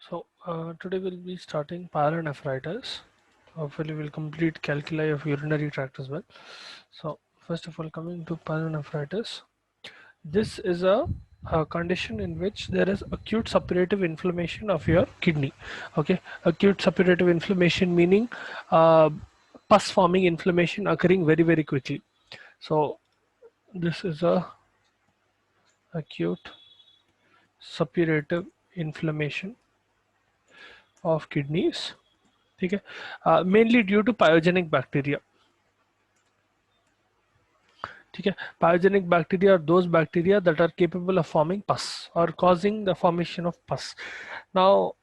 Today we'll be starting pyelonephritis. Hopefully we'll complete calculi of urinary tract as well. So first of all, coming to pyelonephritis, this is a condition in which there is acute suppurative inflammation of your kidney. Okay, acute suppurative inflammation meaning uh, pus forming inflammation occurring very quickly. So this is a acute suppurative inflammation of kidneys. ठीक है, mainly due to pyogenic bacteria. ठीक है, pyogenic bacteria are those bacteria that are capable of forming pus और causing the formation of pus. Now,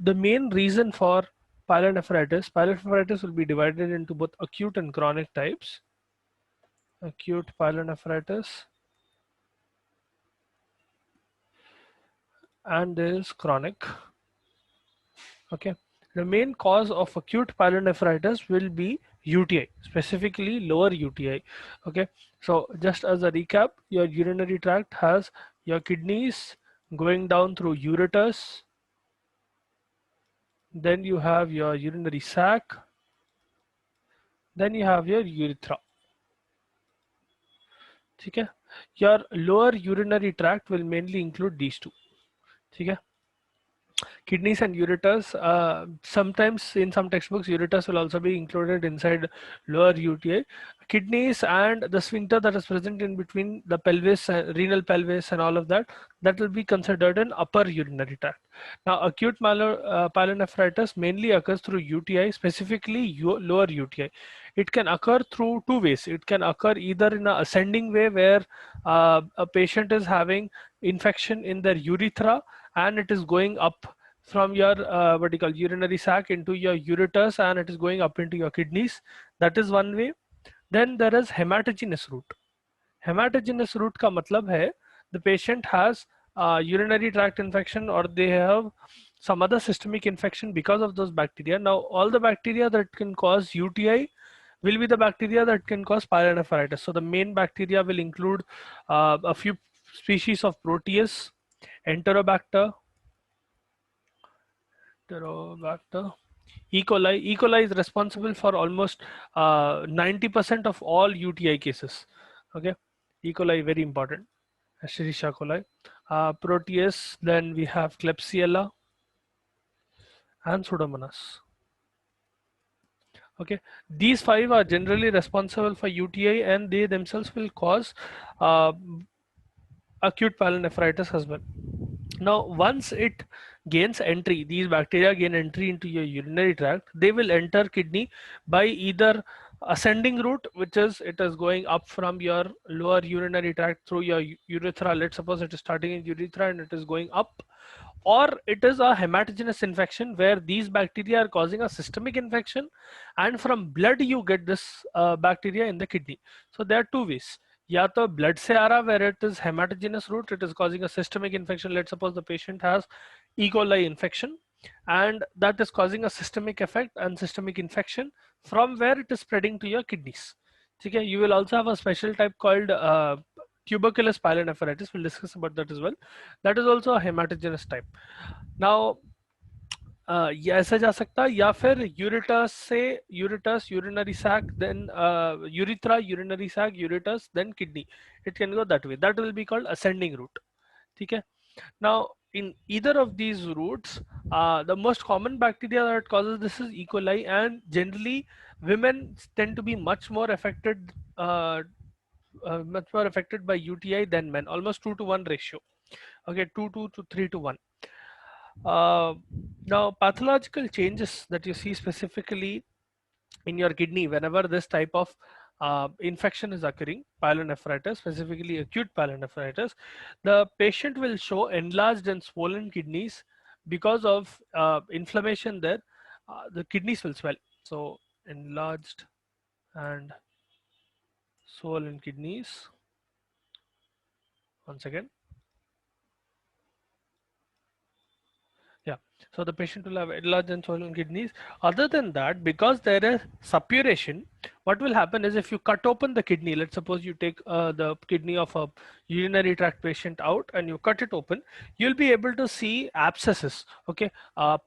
the main reason for pyelonephritis will be divided into both acute and chronic types. Acute pyelonephritis and there is chronic. Okay, the main cause of acute pyelonephritis will be UTI, specifically lower UTI. Okay, so just as a recap, your urinary tract has your kidneys going down through ureters, then you have your urinary sac, then you have your urethra. Okay, your lower urinary tract will mainly include these two. Okay, kidneys and ureters, sometimes in some textbooks ureters will also be included inside lower UTI. Kidneys and the sphincter that is present in between the pelvis, renal pelvis and all of that, that will be considered an upper urinary tract. Now acute pyelonephritis mainly occurs through UTI, specifically lower UTI. It can occur through two ways. It can occur either in an ascending way where a patient is having infection in their urethra and it is going up from your what urinary sac into your ureters and it is going up into your kidneys. That is one way. Then there is hematogenous route. Hematogenous route का मतलब है the patient has urinary tract infection or they have some other systemic infection because of those bacteria. Now all the bacteria that can cause UTI will be the bacteria that can cause pyelonephritis. So the main bacteria will include a few species of Proteus, Enterobacter, E. coli. E. coli is responsible for almost 90% of all UTI cases. Okay, E. coli very important. Escherichia coli, Proteus. Then we have Klebsiella and Pseudomonas. Okay, these five are generally responsible for UTI and they themselves will cause uh, acute pyelonephritis as well. Now, once it gains entry, these bacteria gain entry into your urinary tract, they will enter kidney by either ascending route, which is it is going up from your lower urinary tract through your urethra. Let's suppose it is starting in urethra and it is going up, or it is a hematogenous infection where these bacteria are causing a systemic infection and from blood you get this bacteria in the kidney. So there are two ways. या तो blood से आ रहा where it is hematogenous route, it is causing a systemic infection. Let's suppose the patient has E. coli infection and that is causing a systemic effect and systemic infection from where it is spreading to your kidneys. Okay, you will also have a special type called tuberculous pyelonephritis. We'll discuss about that as well. That is also a hematogenous type. Now ये ऐसा जा सकता है या फिर यूरेटस से यूरेटस urinary sac then urethra urinary sac uretus then kidney. It can go that way. That will be called ascending route. ठीक है. Now in either of these routes, the most common bacteria that causes this is E. coli, and generally women tend to be much more affected by UTI than men, almost 2 to 1 ratio. Okay, 2 to 3 to 1. Uh, Now, pathological changes that you see specifically in your kidney whenever this type of infection is occurring, pyelonephritis, specifically acute pyelonephritis, the patient will show enlarged and swollen kidneys because of inflammation there. The kidneys will swell. So, enlarged and swollen kidneys. Once again. Yeah, so the patient will have enlarged and swollen kidneys. Other than that, because there is suppuration, what will happen is if you cut open the kidney, let's suppose you take the kidney of a urinary tract patient out and you cut it open, you'll be able to see abscesses, okay,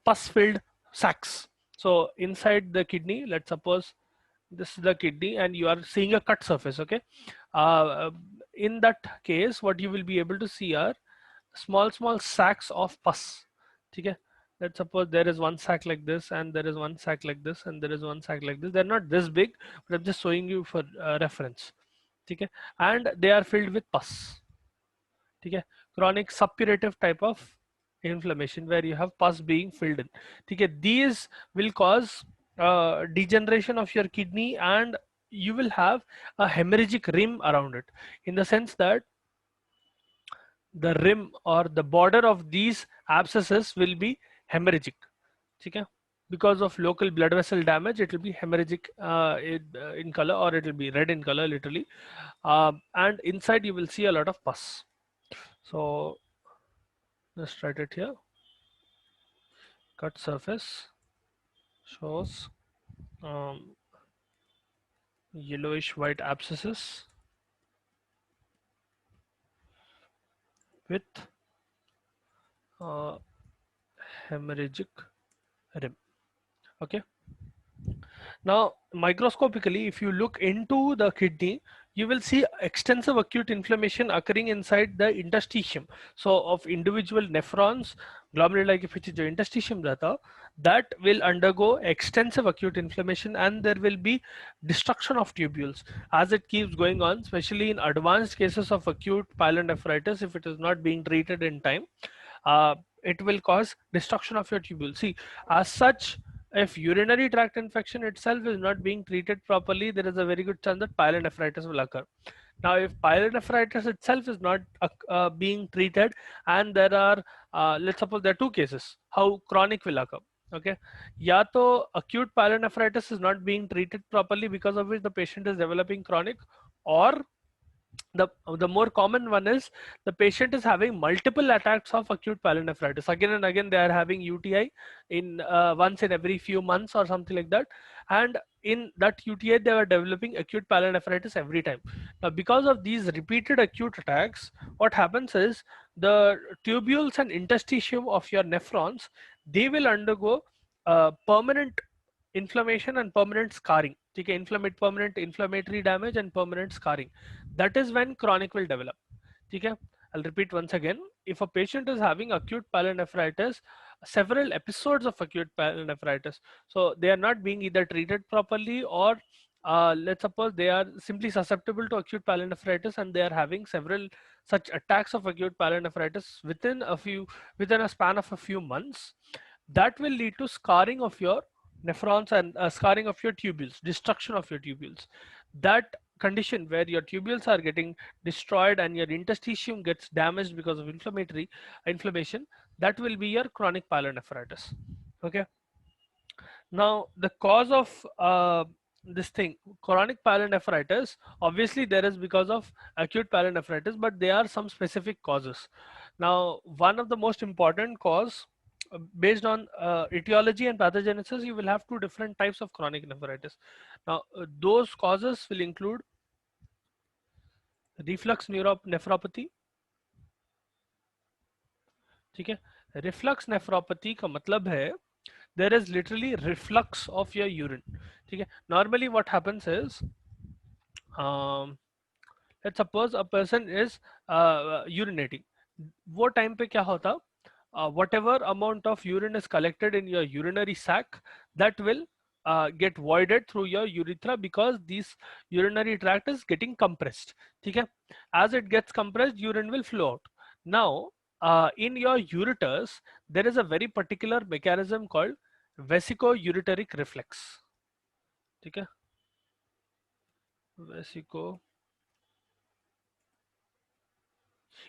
pus-filled sacs. So inside the kidney, let's suppose this is the kidney and you are seeing a cut surface, okay. Uh, in that case, what you will be able to see are small sacs of pus. Okay, let's suppose there is one sac like this and there is one sac like this and there is one sac like this. They're not this big, but I'm just showing you for reference. Okay, and they are filled with pus. Okay, chronic suppurative type of inflammation where you have pus being filled in. Okay, these will cause degeneration of your kidney, and you will have a hemorrhagic rim around it, in the sense that the rim or the border of these abscesses will be hemorrhagic. Okay, because of local blood vessel damage it will be hemorrhagic in color, or it will be red in color literally. And inside you will see a lot of pus. So let's write it here. Cut surface shows um, yellowish white abscesses with uh, hemorrhagic rim. Okay, now, microscopically, if you look into the kidney, you will see extensive acute inflammation occurring inside the interstitium. So, of individual nephrons, glomeruli के पीछे जो interstitium रहता, that will undergo extensive acute inflammation, and there will be destruction of tubules as it keeps going on, especially in advanced cases of acute pyelonephritis. If it is not being treated in time, it will cause destruction of your tubule. See, as such, if urinary tract infection itself is not being treated properly, there is a very good chance that pyelonephritis will occur. Now, if pyelonephritis itself is not being treated, and there are, let's suppose there are two cases, how chronic will occur. Okay, या तो acute pyelonephritis is not being treated properly, because of which the patient is developing chronic, or the more common one is the patient is having multiple attacks of acute pyelonephritis. Again and again they are having UTI in once in every few months or something like that, and in that UTI they are developing acute pyelonephritis every time. Now, because of these repeated acute attacks, what happens is the tubules and interstitium of your nephrons, they will undergo permanent inflammation and permanent scarring. Okay, permanent inflammatory damage and permanent scarring. That is when chronic will develop. Okay, I'll repeat once again. If a patient is having acute pyelonephritis, several episodes of acute pyelonephritis, so they are not being either treated properly, or let's suppose they are simply susceptible to acute pyelonephritis and they are having several such attacks of acute pyelonephritis within a span of a few months, that will lead to scarring of your nephrons and scarring of your tubules, destruction of your tubules. That condition where your tubules are getting destroyed and your interstitium gets damaged because of inflammation, that will be your chronic pyelonephritis. Okay, now the cause of this thing, chronic pyelonephritis, obviously there is because of acute pyelonephritis, but there are some specific causes. Now, one of the most important cause, based on etiology and pathogenesis, you will have two different types of chronic nephritis. Now, those causes will include reflux nephropathy. ठीक है, reflux nephropathy का मतलब है there is literally reflux of your urine. ठीक है, normally what happens is, um, let's suppose a person is urinating. वो time पे क्या होता, whatever amount of urine is collected in your urinary sac, that will get voided through your urethra, because this urinary tract is getting compressed. ठीक है, as it gets compressed, urine will flow out. Now, in your ureters there is a very particular mechanism called vesicoureteric reflex. ठीक है, vesico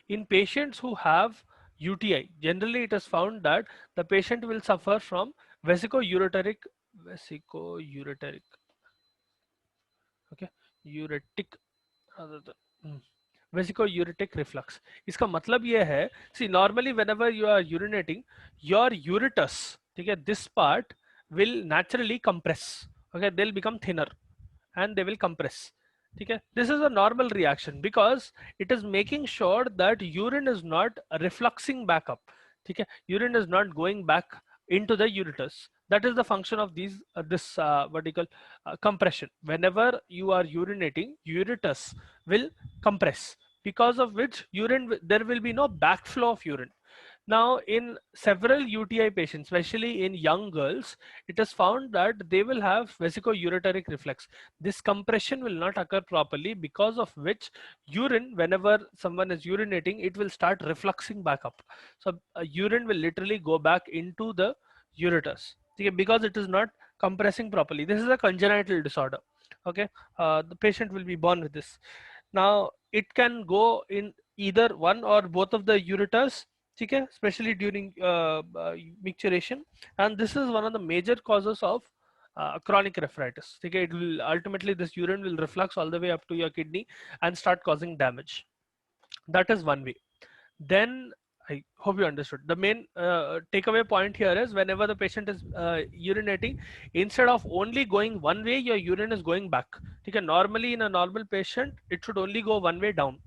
in patients who have UTI, generally it is found that the patient will suffer from vesicoureteric, okay, uretic, other than, vesicoureteric reflux. इसका मतलब ये है, see normally whenever you are urinating, your ureters, ठीक है, this part will naturally compress. Okay, they'll become thinner and they will compress. Okay, this is a normal reaction because it is making sure that urine is not refluxing back up. Okay, urine is not going back into the ureters. That is the function of these this vertical compression. Whenever you are urinating, ureters will compress, because of which there will be no backflow of urine. Now, in several UTI patients, especially in young girls, it is found that they will have vesicoureteric reflex. This compression will not occur properly, because of which urine, whenever someone is urinating, it will start refluxing back up. So urine will literally go back into the ureters, okay, because it is not compressing properly. This is a congenital disorder. Okay, the patient will be born with this. Now, it can go in either one or both of the ureters, ठीक है, especially during micturition, and this is one of the major causes of chronic nephritis. ठीक है, it will ultimately, this urine will reflux all the way up to your kidney and start causing damage. That is one way. Then I hope you understood. The main takeaway point here is, whenever the patient is urinating, instead of only going one way, your urine is going back. Okay, normally in a normal patient, it should only go one way down.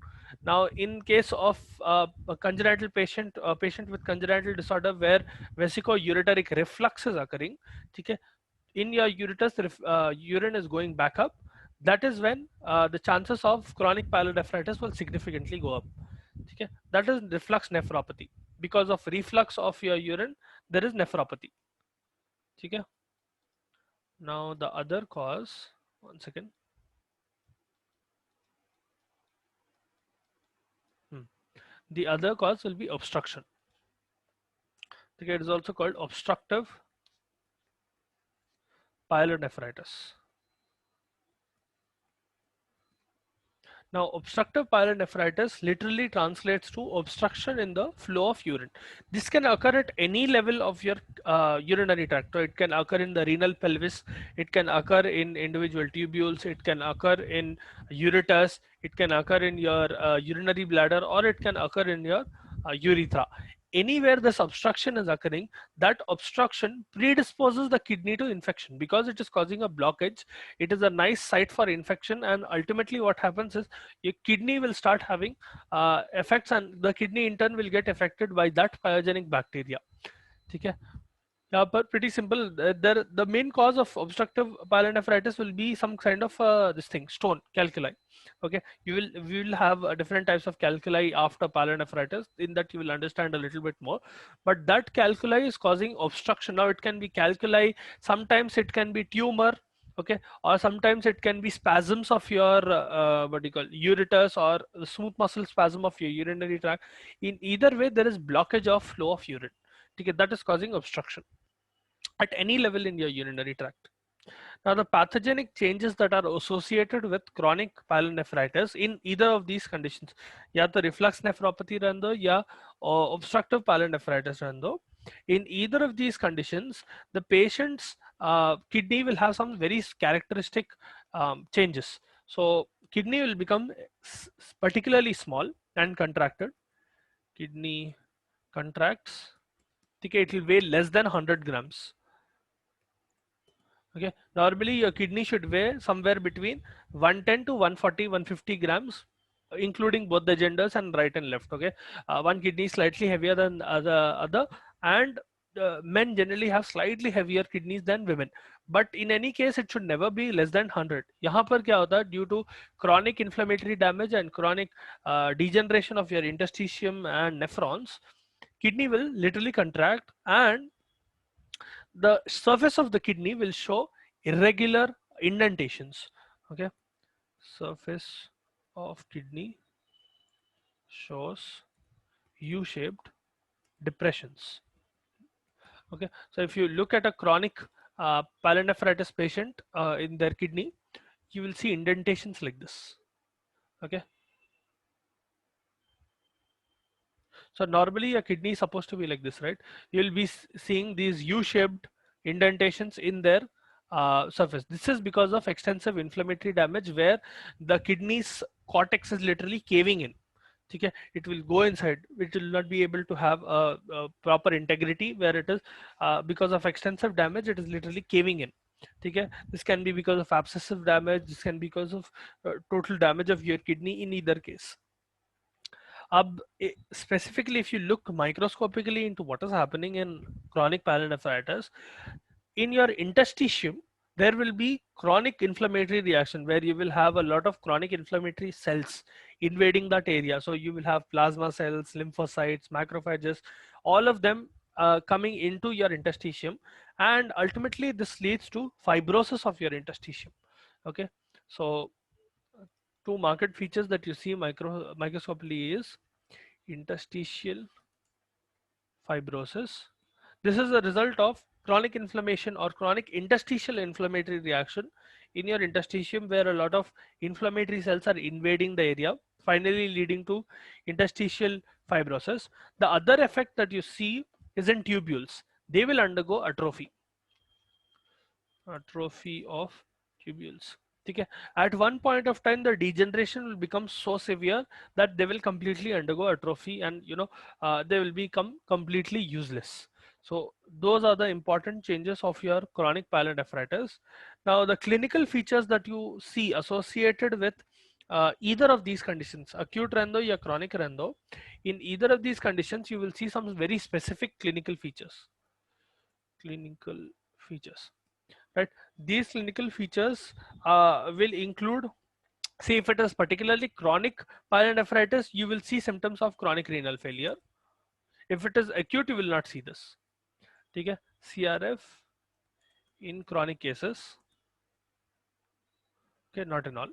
Now, in case of a congenital patient, a patient with congenital disorder where vesicoureteric reflux is occurring, okay, in your ureters, urine is going back up. That is when the chances of chronic pyelonephritis will significantly go up. Okay, that is reflux nephropathy. Because of reflux of your urine, there is nephropathy. Okay. Now the other cause, one second. The other cause will be obstruction. Okay, it is also called obstructive pyelonephritis. Now, obstructive pyelonephritis literally translates to obstruction in the flow of urine. This can occur at any level of your urinary tract. So it can occur in the renal pelvis, it can occur in individual tubules, it can occur in ureters, it can occur in your urinary bladder, or it can occur in your urethra. Anywhere this obstruction is occurring, that obstruction predisposes the kidney to infection, because it is causing a blockage. It is a nice site for infection, and ultimately what happens is your kidney will start having effects, and the kidney in turn will get affected by that pyogenic bacteria. Okay. Yeah, but pretty simple. The main cause of obstructive pyelonephritis will be some kind of this thing, stone, calculi. Okay, we will have different types of calculi after pyelonephritis. In that you will understand a little bit more. But that calculi is causing obstruction. Now it can be calculi. Sometimes it can be tumor. Okay, or sometimes it can be spasms of your what do you call, ureters, or the smooth muscle spasm of your urinary tract. In either way, there is blockage of flow of urine. Okay, that is causing obstruction at any level in your urinary tract. Now, the pathogenic changes that are associated with chronic pyelonephritis in either of these conditions, या तो reflux nephropathy रहने दो या obstructive pyelonephritis रहने दो, in either of these conditions, the patient's kidney will have some very characteristic changes. So, kidney will become particularly small and contracted. Kidney contracts. Okay, it will weigh less than 100 grams. Okay, normally your kidney should weigh somewhere between 110 to 140, 150 grams, including both the genders and right and left. Okay, one kidney is slightly heavier than the other, and men generally have slightly heavier kidneys than women. But in any case, it should never be less than 100. यहाँ पर क्या होता है, due to chronic inflammatory damage and chronic degeneration of your interstitium and nephrons, kidney will literally contract, and the surface of the kidney will show irregular indentations. Okay, surface of kidney shows U-shaped depressions. Okay, so if you look at a chronic pyelonephritis patient in their kidney, you will see indentations like this. Okay, so normally a kidney is supposed to be like this, right? You'll be seeing these U-shaped indentations in their surface. This is because of extensive inflammatory damage, where the kidneys cortex is literally caving in. ठीक है, it will go inside, it will not be able to have a proper integrity where it is because of extensive damage it is literally caving in. ठीक है, this can be because of abscessive damage, this can be because of total damage of your kidney in either case. अब specifically if you look microscopically into what is happening in chronic pyelonephritis, in your interstitium there will be chronic inflammatory reaction where you will have a lot of chronic inflammatory cells invading that area. So you will have plasma cells, lymphocytes, macrophages, all of them coming into your interstitium, and ultimately this leads to fibrosis of your interstitium. Okay, so two marked features that you see microscopically is interstitial fibrosis. This is a result of chronic inflammation or chronic interstitial inflammatory reaction in your interstitium where a lot of inflammatory cells are invading the area, finally leading to interstitial fibrosis. The other effect that you see is in tubules. They will undergo atrophy of tubules. Okay. At one point of time, the degeneration will become so severe that they will completely undergo atrophy, and they will become completely useless. So those are the important changes of your chronic pyelonephritis. Now, the clinical features that you see associated with either of these conditions, acute rhino or chronic rhino, in either of these conditions, you will see some very specific clinical features. Clinical features. Right, these clinical features will include, say if it is particularly chronic pyelonephritis, you will see symptoms of chronic renal failure. If it is acute, you will not see this. Okay, CRF in chronic cases, okay, not in all.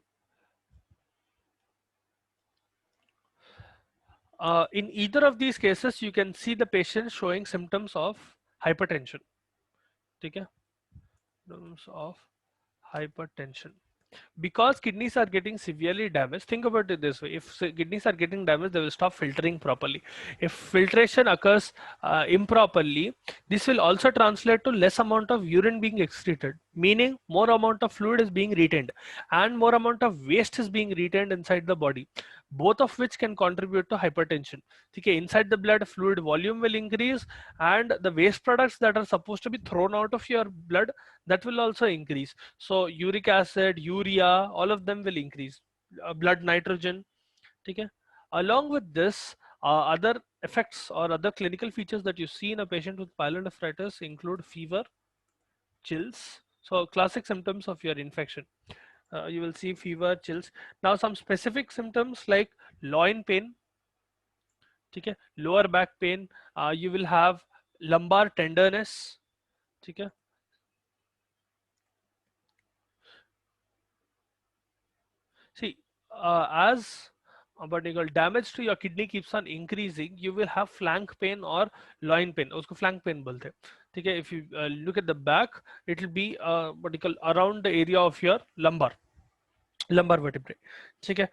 In either of these cases, you can see the patient showing symptoms of hypertension. Okay, symptoms of hypertension. Because kidneys are getting severely damaged, think about it this way: if kidneys are getting damaged, they will stop filtering properly. If filtration occurs improperly, this will also translate to less amount of urine being excreted, meaning more amount of fluid is being retained and more amount of waste is being retained inside the body, both of which can contribute to hypertension. Okay, inside the blood fluid volume will increase, and the waste products that are supposed to be thrown out of your blood, that will also increase. So uric acid, urea, all of them will increase. Blood nitrogen. Okay. Along with this, other effects or other clinical features that you see in a patient with pyelonephritis include fever, chills. So classic symptoms of your infection. You will see fever, chills. Now some specific symptoms like loin pain, okay, lower back pain. You will have lumbar tenderness. Okay. See, as what you call damage to your kidney keeps on increasing, you will have flank pain or loin pain. उसको flank pain बोलते हैं. ठीक है. If you look at the back, it will be what you call around the area of your lumbar vertebrae. ठीक है.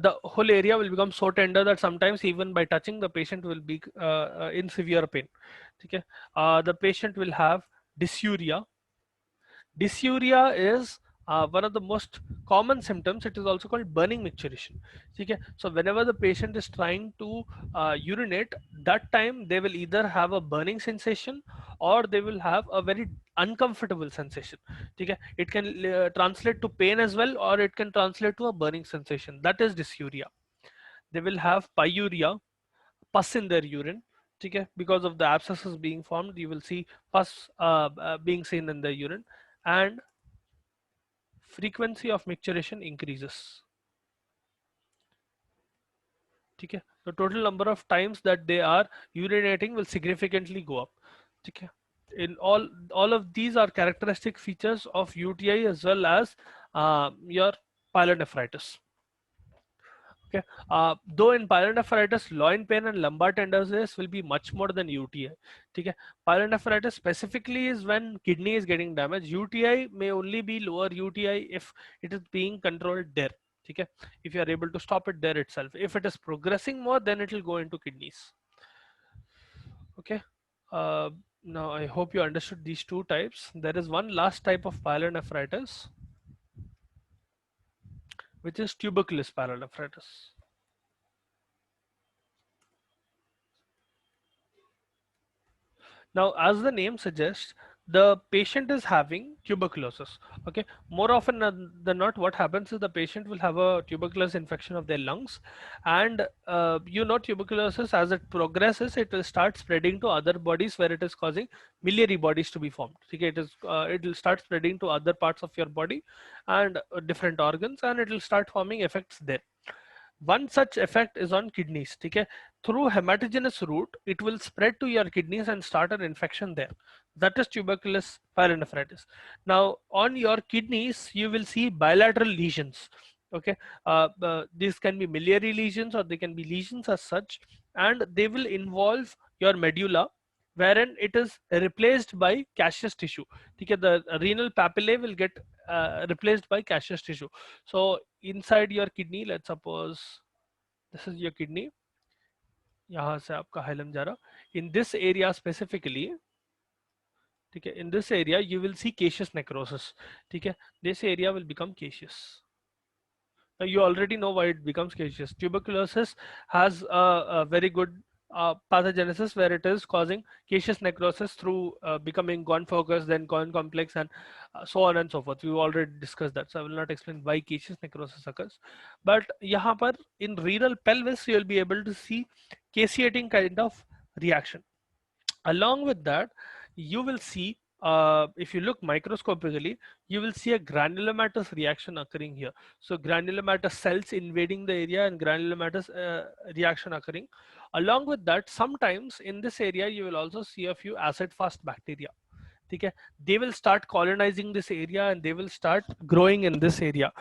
The whole area will become so tender that sometimes even by touching the patient will be in severe pain. ठीक है. The patient will have dysuria. Dysuria is one of the most common symptoms. It is also called burning micturition. Okay? So whenever the patient is trying to urinate, that time they will either have a burning sensation or they will have a very uncomfortable sensation. Okay? It can translate to pain as well, or it can translate to a burning sensation. That is dysuria. They will have pyuria, pus in their urine. Okay? Because of the abscesses being formed, you will see pus being seen in the urine, and frequency of micturition increases. Okay, the total number of times that they are urinating will significantly go up. Okay, in all of these are characteristic features of UTI as well as your pyelonephritis. Okay, though in pyelonephritis, loin pain and lumbar tenderness will be much more than UTI. Okay, pyelonephritis specifically is when kidney is getting damaged. UTI may only be lower UTI if it is being controlled there. Okay, if you are able to stop it there itself. If it is progressing more, then it will go into kidneys. Okay. Now I hope you understood these two types. There is one last type of pyelonephritis, which is tuberculous pyelonephritis. Now, as the name suggests, the patient is having tuberculosis. Okay, more often than not, what happens is the patient will have a tuberculosis infection of their lungs, and tuberculosis, as it progresses, it will start spreading to other bodies where it is causing miliary bodies to be formed. Okay, it will start spreading to other parts of your body and different organs, and it will start forming effects there. One such effect is on kidneys. Okay, through hematogenous route it will spread to your kidneys and start an infection there. That is tuberculous pyelonephritis. Now on your kidneys you will see bilateral lesions. Okay, these can be miliary lesions or they can be lesions as such, and they will involve your medulla, wherein it is replaced by caseous tissue. Okay, the renal papillae will get replaced by caseous tissue. So inside your kidney, let's suppose this is your kidney, यहाँ से आपका hilum जा रहा, in this area specifically, ठीक है, in this area you will see caseous necrosis. ठीक है, this area will become caseous. Now you already know why it becomes caseous. Tuberculosis has a very good pathogenesis where it is causing caseous necrosis through becoming Gone focus, then Gone complex, and so on and so forth. We've already discussed that, so I will not explain why caseous necrosis occurs. But यहाँ पर in renal pelvis you will be able to see caseating kind of reaction. Along with that, you will see, if you look microscopically, you will see a granulomatous reaction occurring here. So granulomatous cells invading the area and granulomatous reaction occurring. Along with that, sometimes in this area you will also see a few acid fast bacteria. Okay, they will start colonizing this area and they will start growing in this area,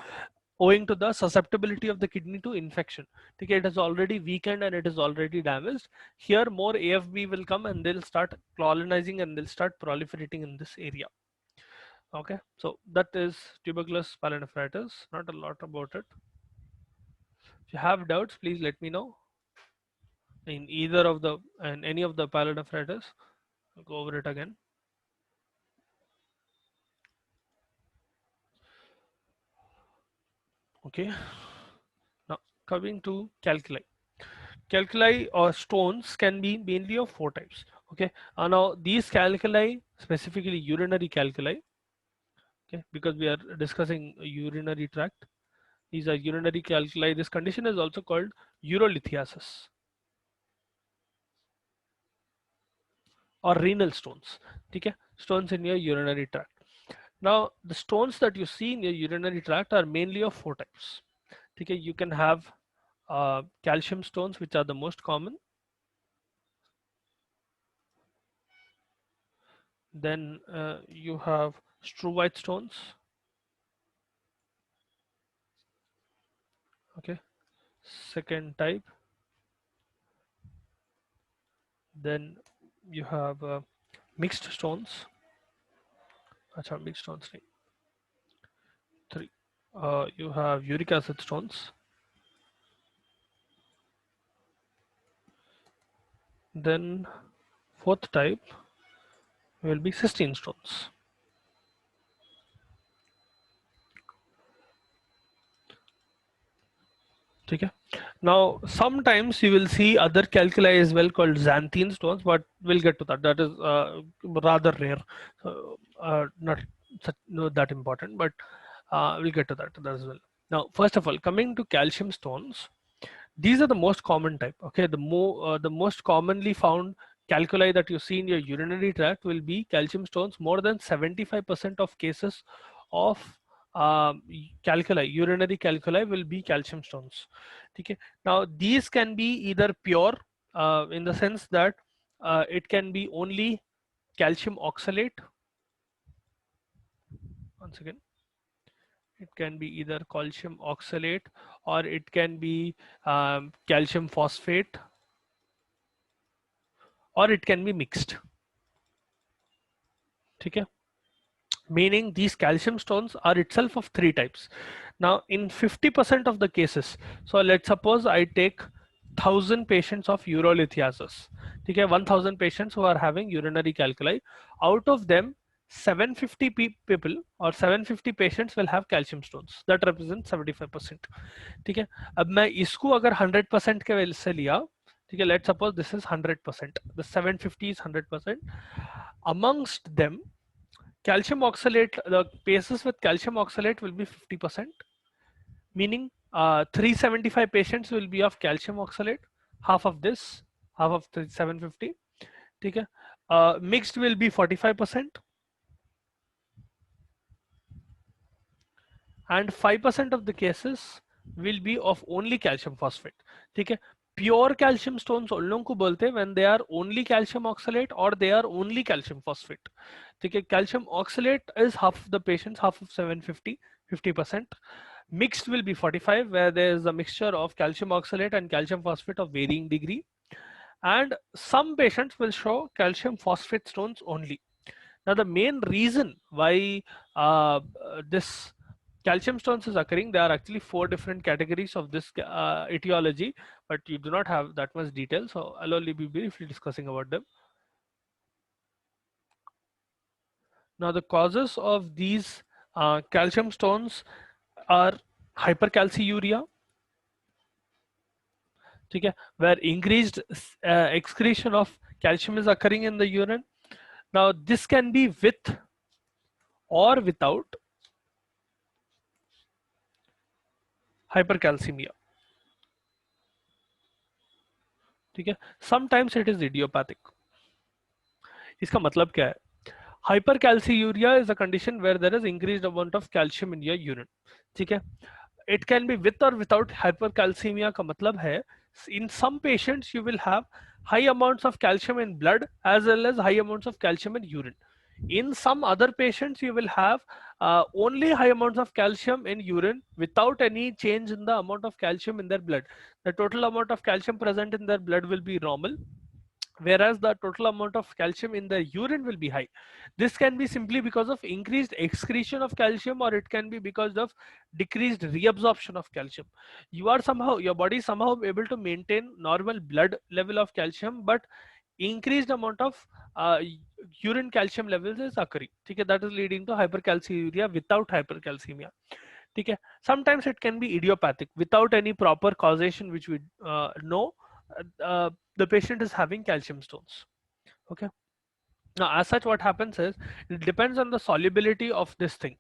owing to the susceptibility of the kidney to infection. Okay, it is already weakened and it is already damaged. Here more AFB will come and they'll start colonizing and they'll start proliferating in this area. Okay, so that is tuberculous pyelonephritis. Not a lot about it. If you have doubts, please let me know in either of the and any of the pyelonephritis. I'll go over it again. Okay, now coming to calculi. Calculi or stones can be mainly of four types. Okay, now these calculi, specifically urinary calculi, okay, because we are discussing urinary tract, these are urinary calculi. This condition is also called urolithiasis or renal stones. Okay, stones in your urinary tract. Now the stones that you see in your urinary tract are mainly of four types. Okay, you can have calcium stones, which are the most common. Then you have struvite stones. Okay, second type. Then you have mixed stones. Acha, mixed stones. Three. You have uric acid stones. Then fourth type will be cystine stones. Okay. Now sometimes you will see other calculi as well called xanthine stones, but we'll get to that. That is rather rare, not that important, but we'll get to that as well. Now, first of all, coming to calcium stones, these are the most common type. Okay, the most commonly found calculi that you see in your urinary tract will be calcium stones. More than 75% of cases of calculi, urinary calculi, will be calcium stones. Okay, now these can be either pure, in the sense that it can be only calcium oxalate. Once again, it can be either calcium oxalate or it can be calcium phosphate, or it can be mixed. Okay, meaning these calcium stones are itself of three types. Now in 50% of the cases, so let's suppose I take 1,000 patients of urolithiasis. Okay, 1,000 patients who are having urinary calculi. Out of them, 750 people or 750 patients will have calcium stones. That represents 75%. ठीक है, अब मैं इसको अगर 100% के वजह से लिया, ठीक है, let's suppose this is 100%, the 750 is 100%. Amongst them, calcium oxalate, the cases with calcium oxalate will be 50%, meaning 375 patients will be of calcium oxalate, half of this, half of the 750. ठीक है, mixed will be 45% and 5% of the cases will be of only calcium phosphate. ठीक है, pure calcium stones उन लोगों को बोलते हैं when they are only calcium oxalate or they are only calcium phosphate. ठीक है, calcium oxalate is half of the patients, half of 750, 50%. Mixed will be 45, where there is a mixture of calcium oxalate and calcium phosphate of varying degree. And some patients will show calcium phosphate stones only. Now, the main reason why this calcium stones is occurring, there are actually 4 different categories of this etiology, but you do not have that much detail, so I'll only be briefly discussing about them. Now, the causes of these calcium stones are hypercalciuria, okay, where increased excretion of calcium is occurring in the urine. Now, this can be with or without hypercalcemia. ठीक है, sometimes it is idiopathic. इसका मतलब क्या है? Hypercalciuria is a condition where there is increased amount of calcium in your urine. ठीक है, it can be with or without hypercalcemia का मतलब है in some patients you will have high amounts of calcium in blood as well as high amounts of calcium in urine. In some other patients you will have only high amounts of calcium in urine without any change in the amount of calcium in their blood. The total amount of calcium present in their blood will be normal, whereas the total amount of calcium in the urine will be high. This can be simply because of increased excretion of calcium, or it can be because of decreased reabsorption of calcium. Your body is somehow able to maintain normal blood level of calcium, but increased amount of urine calcium levels is occurring. Okay, that is leading to hypercalciuria without hypercalcemia. Okay, sometimes it can be idiopathic without any proper causation which we know. The patient is having calcium stones. Okay, now as such what happens is it depends on the solubility of this thing,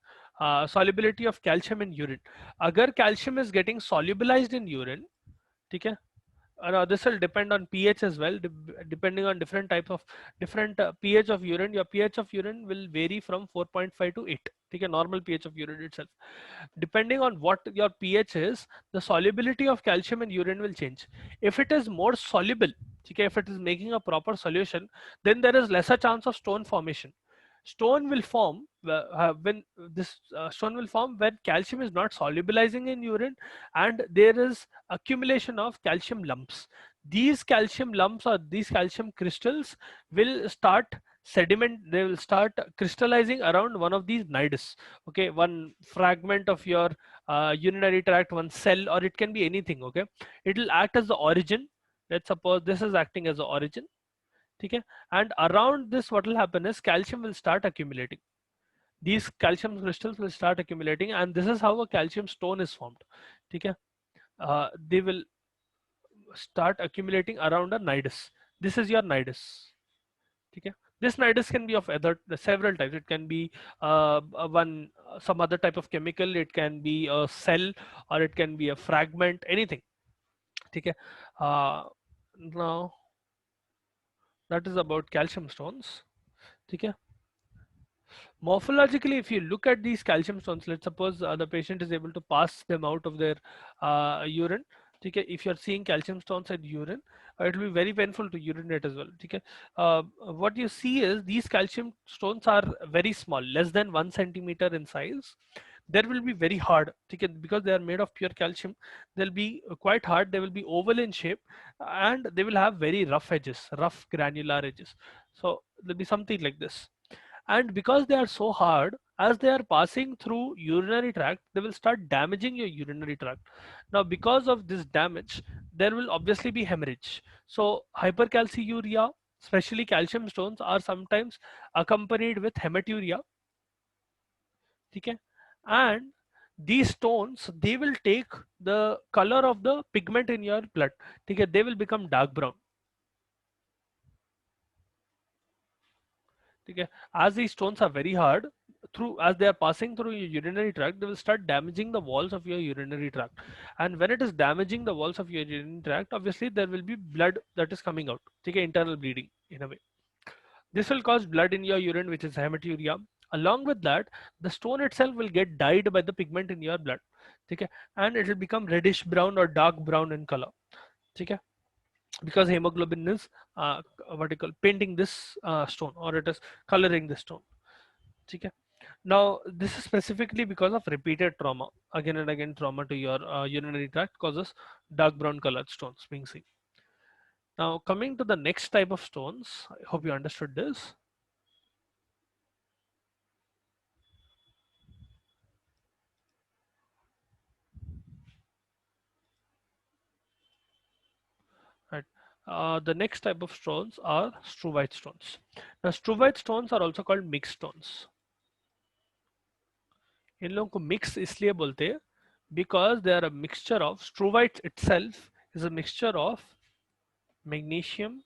solubility of calcium in urine. Agar calcium is getting solubilized in urine, okay, this will depend on pH as well, depending on different types of different pH of urine. Your pH of urine will vary from 4.5 to 8. Okay, normal pH of urine itself. Depending on what your pH is, the solubility of calcium in urine will change. If it is more soluble, okay, if it is making a proper solution, then there is lesser chance of stone formation. Stone will form when this stone will form when calcium is not solubilizing in urine and there is accumulation of calcium lumps. These calcium lumps or these calcium crystals will start sediment, they will start crystallizing around one of these nidus. Okay, one fragment of your urinary tract, one cell, or it can be anything. Okay, it will act as the origin. Let's suppose this is acting as the origin. Okay, and around this what will happen is calcium will start accumulating. These calcium crystals will start accumulating, and this is how a calcium stone is formed. Okay, they will start accumulating around a nidus. This is your nidus. Okay, this nidus can be of other several types. It can be some other type of chemical, it can be a cell, or it can be a fragment, anything. Okay, now that is about calcium stones. Okay, morphologically, if you look at these calcium stones, let's suppose the patient is able to pass them out of their urine. Okay, if you're seeing calcium stones in urine, it will be very painful to urinate as well. Okay, what you see is these calcium stones are very small, less than 1 centimeter in size. There will be very hard, okay, because they are made of pure calcium. They'll be quite hard. They will be oval in shape, and they will have very rough edges, rough granular edges. So there'll be something like this, and because they are so hard, as they are passing through urinary tract, they will start damaging your urinary tract. Now because of this damage, there will obviously be hemorrhage. So hypercalciuria, especially calcium stones, are sometimes accompanied with hematuria. Okay? And these stones, they will take the color of the pigment in your blood. Okay? They will become dark brown. Okay? As these stones are very hard, through as they are passing through your urinary tract, they will start damaging the walls of your urinary tract. And when it is damaging the walls of your urinary tract, obviously there will be blood that is coming out. Okay? Internal bleeding in a way. This will cause blood in your urine, which is hematuria. Along with that, the stone itself will get dyed by the pigment in your blood. Okay? And it will become reddish brown or dark brown in color. Okay? Because hemoglobin is what you call painting this stone, or it is coloring the stone. Okay? Now, this is specifically because of repeated trauma. Again and again, trauma to your urinary tract causes dark brown colored stones being seen. Now, coming to the next type of stones, I hope you understood this. Right. The next type of stones are struvite stones. Now, struvite stones are also called mixed stones. इन लोगों को mix इसलिए बोलते हैं because they are a mixture of struvite itself is a mixture of magnesium,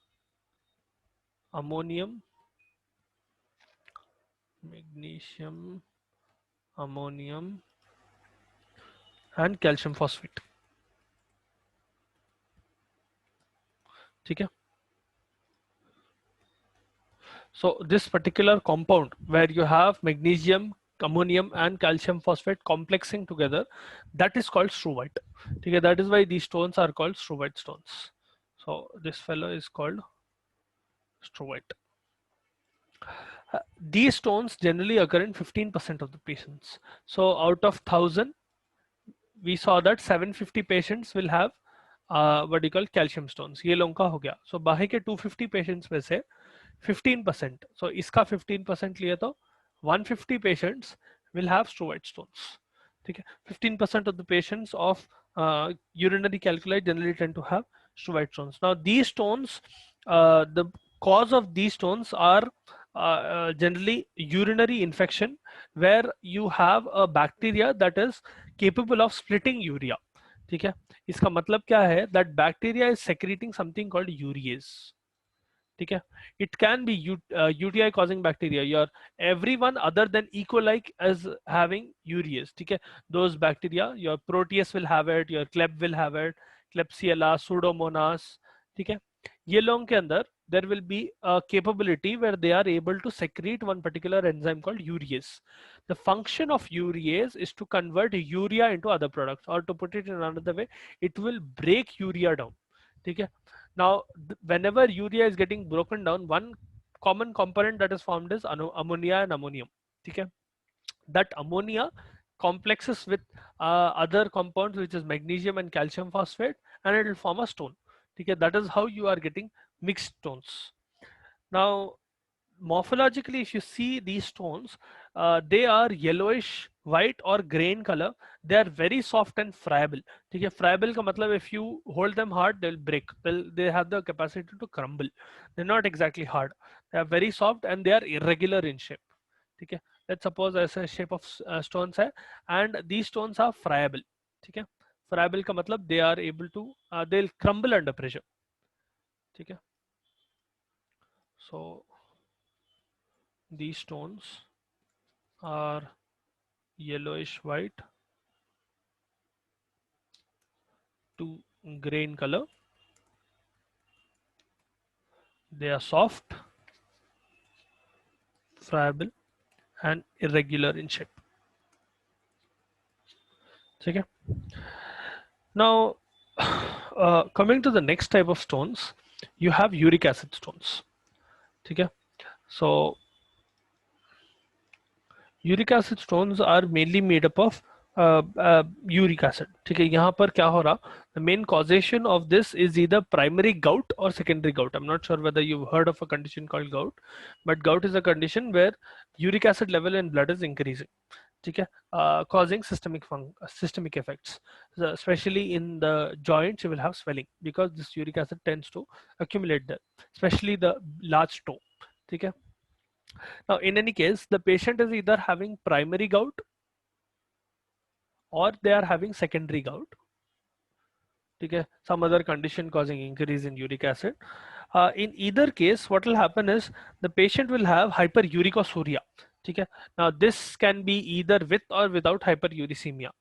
ammonium, magnesium, ammonium, and calcium phosphate. ठीक है? So this particular compound where you have magnesium, ammonium and calcium phosphate complexing together, that is called struvite. Okay, that is why these stones are called struvite stones. So this fellow is called struvite. These stones generally occur in 15% of the patients. So out of 1000, we saw that 750 patients will have what do you call calcium stones. ये लोगों का हो गया. So बाकी के 250 patients में से 15%. So इसका 15% लिए तो 150 patients will have struvite stones. ठीक है? 15% of the patients of urinary calculi generally tend to have struvite stones. Now these stones, the cause of these stones are generally urinary infection, where you have a bacteria that is capable of splitting urea. ठीक है? इसका मतलब क्या है? That bacteria is secreting something called urease. ठीक है? It can be UTI causing bacteria. Your everyone other than E. coli is having urease. ठीक है? Those bacteria, your Proteus will have it, your Kleb will have it, Klebsiella, Pseudomonas. ठीक है? ये लोगों के अंदर there will be a capability where they are able to secrete one particular enzyme called urease. The function of urease is to convert urea into other products, or to put it in another way, it will break urea down. ठीक है? Now, whenever urea is getting broken down, one common component that is formed is ammonia and ammonium. Okay? That ammonia complexes with other compounds, which is magnesium and calcium phosphate, and it will form a stone. Okay? That is how you are getting mixed stones. Now, morphologically, if you see these stones, they are yellowish white or gray in color. They are very soft and friable. ठीक है? Friable का मतलब if you hold them hard, they'll break. They have the capacity to crumble. They're not exactly hard. They are very soft and they are irregular in shape. ठीक है? Let's suppose ऐसा shape of stones है, and these stones are friable. ठीक है? Friable का मतलब they are able to they'll crumble under pressure. ठीक है? So these stones are yellowish white to gray in color. They are soft, friable and irregular in shape. Okay. Now, coming to the next type of stones, you have uric acid stones. Okay. So uric acid stones are mainly made up of uric acid. ठीक है? यहाँ पर क्या हो रहा? The main causation of this is either primary gout or secondary gout. I'm not sure whether you've heard of a condition called gout, but gout is a condition where uric acid level in blood is increasing. ठीक है, causing systemic effects. So especially in the joints, you will have swelling because this uric acid tends to accumulate there, especially the large toe. ठीक है. Now, in any case, the patient is either having primary gout or they are having secondary gout. Okay, some other condition causing increase in uric acid. In either case, what will happen is the patient will have hyperuricosuria. Okay, now this can be either with or without hyperuricemia.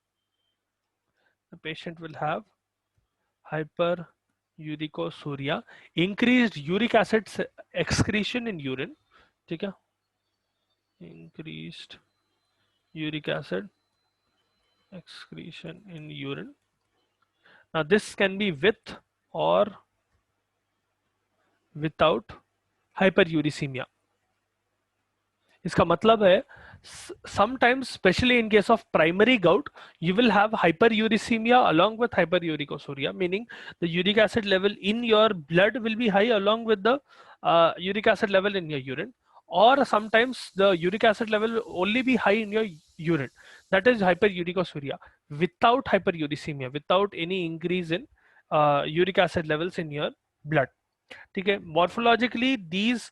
The patient will have hyperuricosuria, increased uric acid excretion in urine. Okay, increased uric acid excretion in urine. Now this can be with or without hyperuricemia. इसका मतलब है sometimes, especially in case of primary gout, you will have hyperuricemia along with hyperuricosuria, meaning the uric acid level in your blood will be high along with the uric acid level in your urine, or sometimes the uric acid level will only be high in your urine. That is hyperuricosuria without hyperuricemia, without any increase in uric acid levels in your blood. ठीक है, morphologically these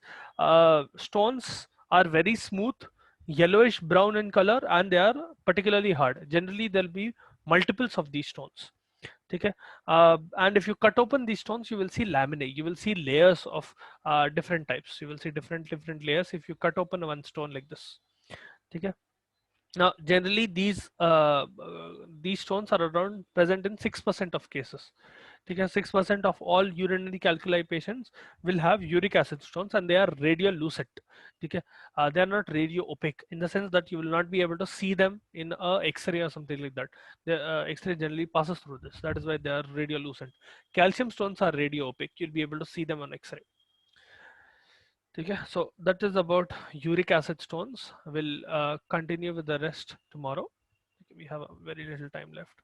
stones are very smooth, yellowish brown in color, and they are particularly hard. Generally there'll be multiples of these stones. ठीक है, and if you cut open these stones, you will see laminae, you will see layers of different types, you will see different layers if you cut open one stone like this. ठीक है. Now, generally, these stones are around present in 6% of cases. Okay, 6% of all urinary calculi patients will have uric acid stones, and they are radiolucent. Okay, they are not radio opaque in the sense that you will not be able to see them in a X-ray or something like that. The X-ray generally passes through this. That is why they are radiolucent. Calcium stones are radio opaque. You'll be able to see them on X-ray. Okay, so that is about uric acid stones. We'll continue with the rest tomorrow. We have a very little time left.